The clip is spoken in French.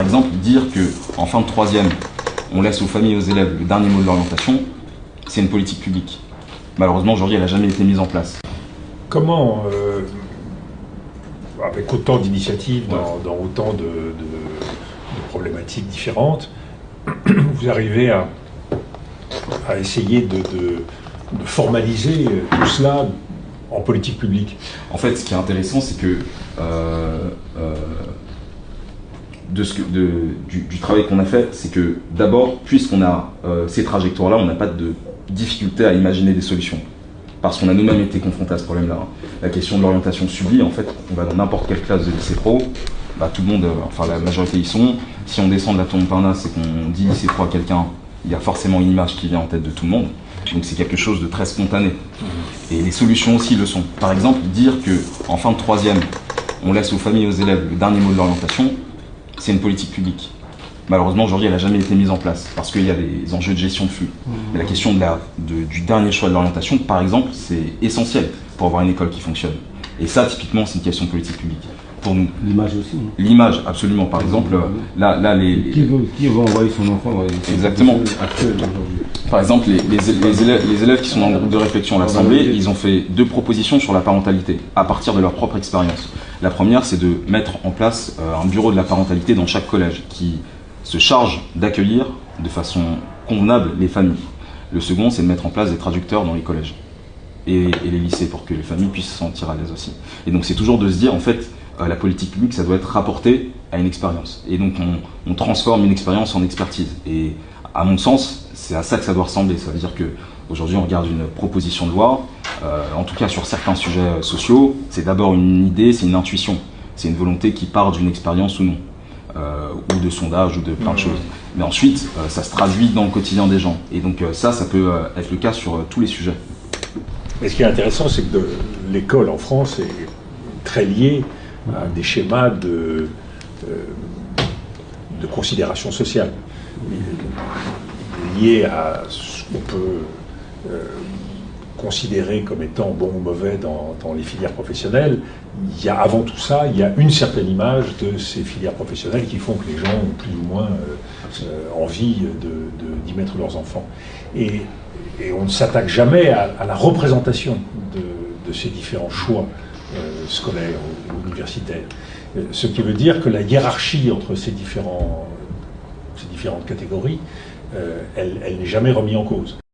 Par exemple, dire qu'en fin de troisième, on laisse aux familles et aux élèves le dernier mot de l'orientation, c'est une politique publique. Malheureusement, aujourd'hui, elle n'a jamais été mise en place. Comment, avec autant d'initiatives, dans autant de problématiques différentes, vous arrivez à essayer de formaliser tout cela en politique publique? En fait, ce qui est intéressant, c'est que du travail qu'on a fait, c'est que d'abord, puisqu'on a ces trajectoires-là, on n'a pas de difficulté à imaginer des solutions. Parce qu'on a nous-mêmes été confrontés à ce problème-là. La question de l'orientation subie, en fait, on va dans n'importe quelle classe de lycée pro, bah, tout le monde, enfin la majorité y sont. Si on descend de la tour Montparnasse et qu'on dit lycée pro à quelqu'un, il y a forcément une image qui vient en tête de tout le monde. Donc c'est quelque chose de très spontané. Et les solutions aussi le sont. Par exemple, dire qu'en fin de troisième, on laisse aux familles et aux élèves le dernier mot de l'orientation, c'est une politique publique. Malheureusement, aujourd'hui, elle n'a jamais été mise en place parce qu'il y a des enjeux de gestion de flux. Mais la question du dernier choix de l'orientation, par exemple, c'est essentiel pour avoir une école qui fonctionne. Et ça, typiquement, c'est une question de politique publique. Pour nous. L'image aussi. L'image, absolument. Par exemple, là Qui va envoyer son enfant? Exactement. Par exemple, les élèves qui sont dans le groupe de réflexion à l'Assemblée, ils ont fait 2 propositions sur la parentalité, à partir de leur propre expérience. La première, c'est de mettre en place un bureau de la parentalité dans chaque collège, qui se charge d'accueillir de façon convenable les familles. Le second, c'est de mettre en place des traducteurs dans les collèges et les lycées, pour que les familles puissent se sentir à l'aise aussi. Et donc c'est toujours de se dire, en fait, la politique publique, ça doit être rapporté à une expérience. Et donc on transforme une expérience en expertise. Et à mon sens, c'est à ça que ça doit ressembler. Ça veut dire qu'aujourd'hui, on regarde une proposition de loi, en tout cas sur certains sujets sociaux, c'est d'abord une idée, c'est une intuition. C'est une volonté qui part d'une expérience ou non, ou de sondage, ou de plein de choses. Mais ensuite, ça se traduit dans le quotidien des gens. Et donc ça peut être le cas sur tous les sujets. Mais ce qui est intéressant, c'est que l'école en France est très liée à des schémas de considération sociale, liés à ce qu'on peut considérer comme étant bon ou mauvais dans les filières professionnelles. Il y a avant tout ça, il y a une certaine image de ces filières professionnelles qui font que les gens ont plus ou moins envie d'y mettre leurs enfants. Et on ne s'attaque jamais à la représentation de ces différents choix scolaires ou universitaires. Ce qui veut dire que la hiérarchie entre ces différentes catégories, elle n'est jamais remise en cause.